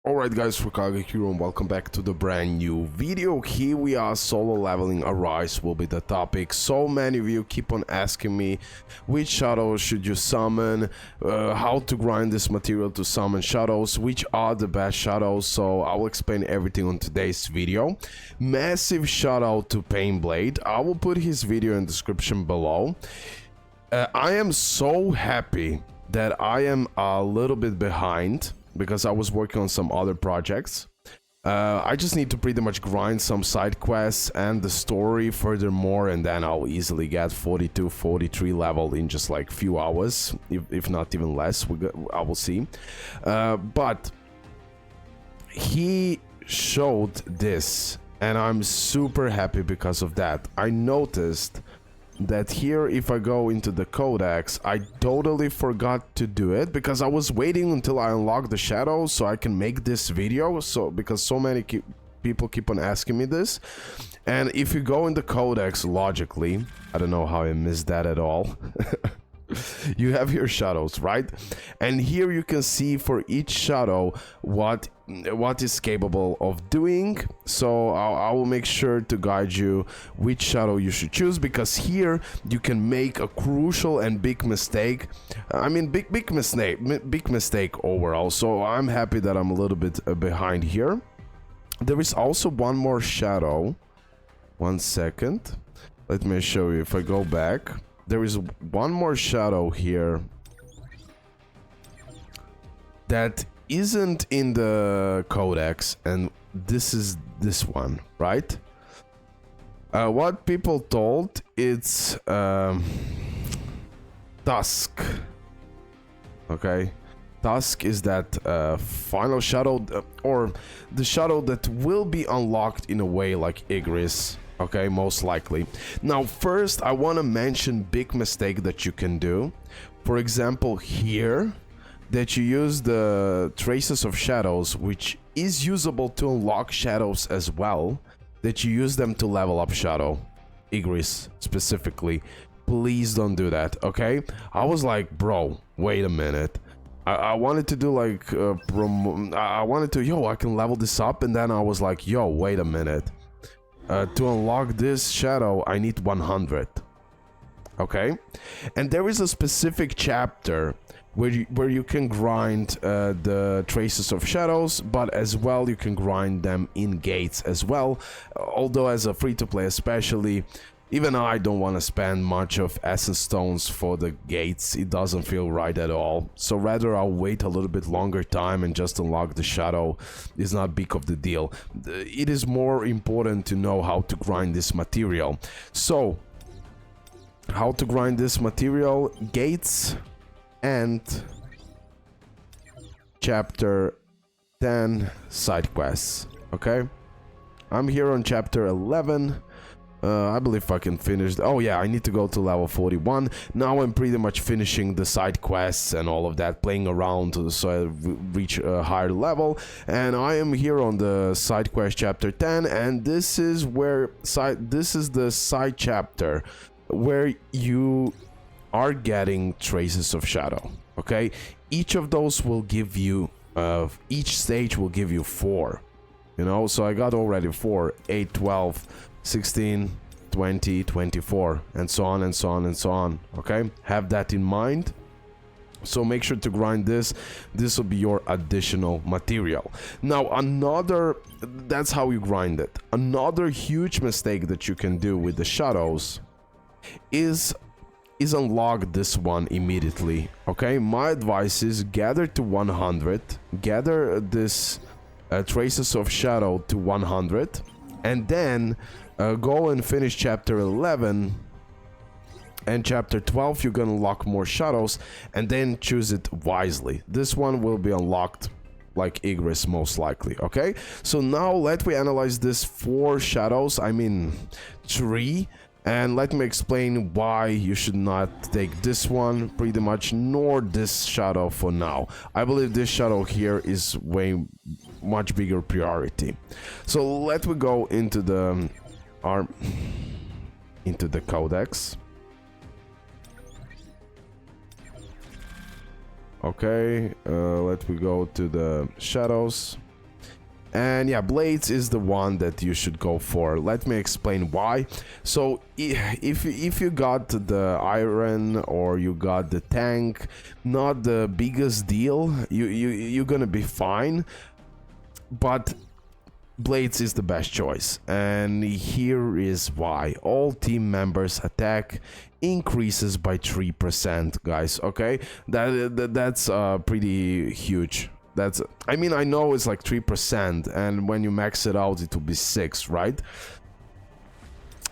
Alright guys, RoKage here and welcome back to the brand new video. Here we are, solo leveling Arise will be the topic. So many of you keep on asking me which shadows should you summon, how to grind this material to summon shadows, which are the best shadows, so I will explain everything on today's video. Massive shout out to Painblade, I will put his video in the description below. I am so happy that I am a little bit behind, because I was working on some other projects. I just need to pretty much grind some side quests and the story furthermore, and then I'll easily get 42, 43 level in just like few hours, if not even less. I will see. But he showed this, and I'm super happy because of that. I noticed that here, if I go into the codex, I totally forgot to do it because I was waiting until I unlock the shadows so I can make this video, because so many people keep on asking me this. And if you go in the codex, logically, I don't know how I missed that at all. You have your shadows, right? And here you can see for each shadow what is capable of doing. So I will make sure to guide you which shadow you should choose, because here you can make a crucial and big mistake. I mean, big mistake overall. So I'm happy that I'm a little bit behind here. There is also one more shadow. 1 second, let me show you. If I go back, there is one more shadow here that isn't in the codex, and this is this one, right? What people told, it's Tusk. Okay, Tusk is that final shadow, or the shadow that will be unlocked in a way like Igris. Okay, most likely. Now, first, I want to mention big mistake that you can do. For example, here, that you use the traces of shadows, which is usable to unlock shadows as well, that you use them to level up shadow. Igris, specifically. Please don't do that, okay? I was like, bro, wait a minute. I wanted to do like, I wanted to, I can level this up, and then I was like, wait a minute. To unlock this shadow, I need 100. Okay? And there is a specific chapter where you can grind the traces of shadows, but as well you can grind them in gates as well. Although as a free-to-play especially, even I don't want to spend much of essence stones for the gates. It doesn't feel right at all. So rather I'll wait a little bit longer time and just unlock the shadow. It's not big of the deal. It is more important to know how to grind this material. So, how to grind this material? Gates and chapter 10 side quests. Okay? I'm here on chapter 11. I believe I can finish. Oh yeah, I need to go to level 41. Now I'm pretty much finishing the side quests and all of that, playing around so I reach a higher level. And I am here on the side quest chapter 10, and this is the side chapter where you are getting traces of shadow. Okay, each of those will give you each stage will give you 4. You know, so I got already 4, 8, 12, 16, 20, 24, and so on and so on and so on. Okay, have that in mind. So make sure to grind this. This will be your additional material. Now that's how you grind it. Another huge mistake that you can do with the shadows is unlock this one immediately. Okay, my advice is gather to 100, gather this traces of shadow to 100, and then go and finish chapter 11, and chapter 12 you're gonna unlock more shadows, and then choose it wisely. This one will be unlocked like Igris most likely. Okay, so now let me analyze this 4 shadows, I mean 3, and let me explain why you should not take this one pretty much, nor this shadow for now. I believe this shadow here is way much bigger priority. So let me go into the codex. Okay, let me go to the shadows. And yeah, Blades is the one that you should go for. Let me explain why. So if you got the iron or you got the tank, not the biggest deal, you're gonna be fine, but Blades is the best choice, and here is why. All team members attack increases by 3%, guys. Okay, that's pretty huge. That's, I mean, I know it's like 3%, and when you max it out, it will be 6, right?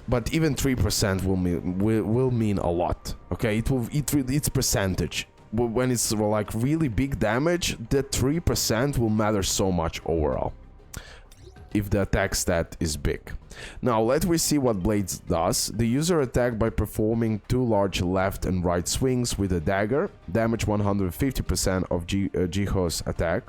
But even 3% will mean a lot. Okay, it's percentage. When it's like really big damage, that 3% will matter so much overall, if the attack stat is big. Now let me see what Blades does. The user attack by performing 2 large left and right swings with a dagger, damage 150% of Jiho's attack.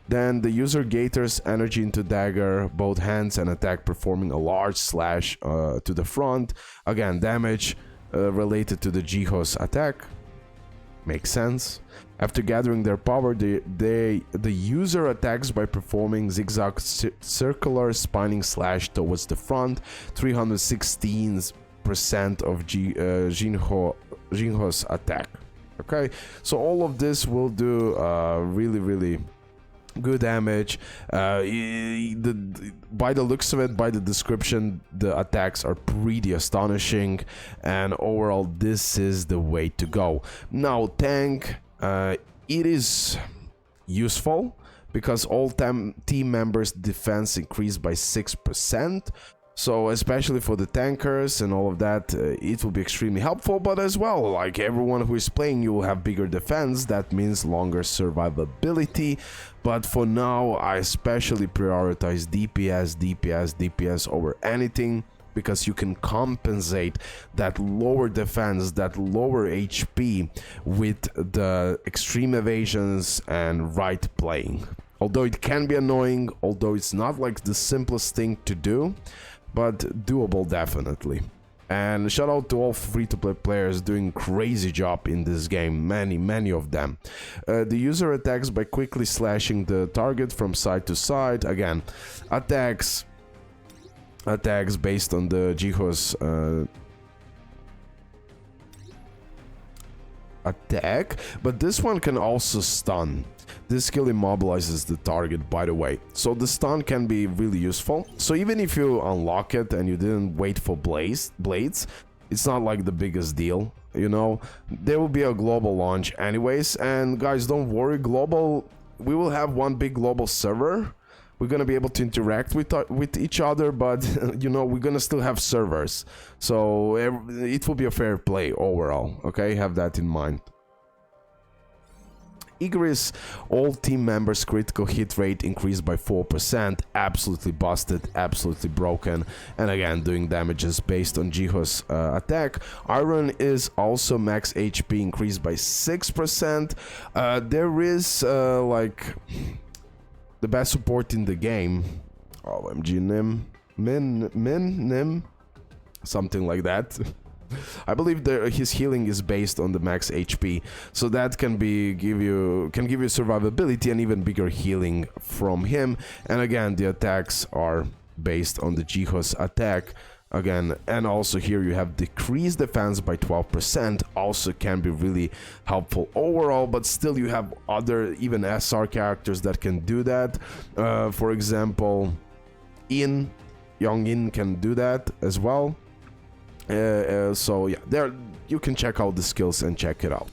Then the user gathers energy into dagger, both hands, and attack performing a large slash to the front. Again, damage related to the Jiho's attack. Makes sense. After gathering their power, the user attacks by performing zigzag circular spinning slash towards the front, 316% of Jinho's attack. Okay, so all of this will do really good damage. By the looks of it, by the description, the attacks are pretty astonishing, and overall this is the way to go. Now tank, it is useful because all team members' defense increased by 6%. So especially for the tankers and all of that, it will be extremely helpful. But as well, like everyone who is playing, you will have bigger defense. That means longer survivability. But for now, I especially prioritize DPS over anything, because you can compensate that lower defense, that lower HP with the extreme evasions and right playing. Although it can be annoying, although it's not like the simplest thing to do, but doable definitely. And shout out to all free-to-play players doing crazy job in this game, many of them. The user attacks by quickly slashing the target from side to side. Again, attacks based on the Jiho's attack, but this one can also stun. This skill immobilizes the target, by the way, so the stun can be really useful. So even if you unlock it and you didn't wait for blades, it's not like the biggest deal, you know. There will be a global launch anyways, and guys, don't worry, we will have one big global server. We're gonna be able to interact with each other, but you know, we're gonna still have servers, so it will be a fair play overall. Okay, have that in mind. Igris, all team members' critical hit rate increased by 4%, absolutely busted, absolutely broken, and again doing damages based on Jiho's attack. Iron is also max HP increased by 6%. There is like the best support in the game. OMG, Nim, something like that. I believe his healing is based on the max HP, so that can give you survivability and even bigger healing from him. And again, the attacks are based on the Jiho's attack. Again, and also here you have decreased defense by 12%, also can be really helpful overall, but still you have other even SR characters that can do that. For example, Young In can do that as well. So yeah, there you can check out the skills and check it out.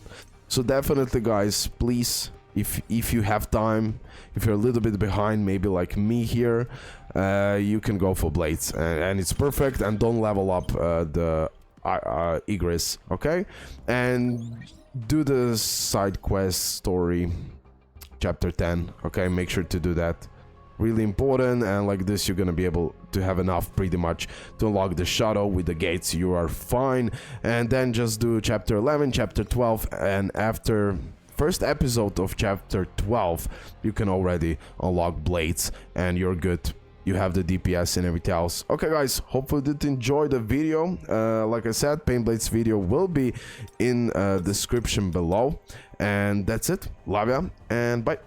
So definitely, guys, please, if you have time, if you're a little bit behind, maybe like me here, you can go for Blades, and it's perfect. And don't level up the Igris, okay? And do the side quest story, chapter 10, okay? Make sure to do that. Really important, and like this you're gonna be able to have enough pretty much to unlock the shadow with the gates. You are fine, and then just do chapter 11, chapter 12, and after first episode of chapter 12 you can already unlock Blades and you're good. You have the DPS and everything else. Okay guys, hopefully you did enjoy the video. Like I said, Pain Blades video will be in description below, and that's it. Love ya and bye.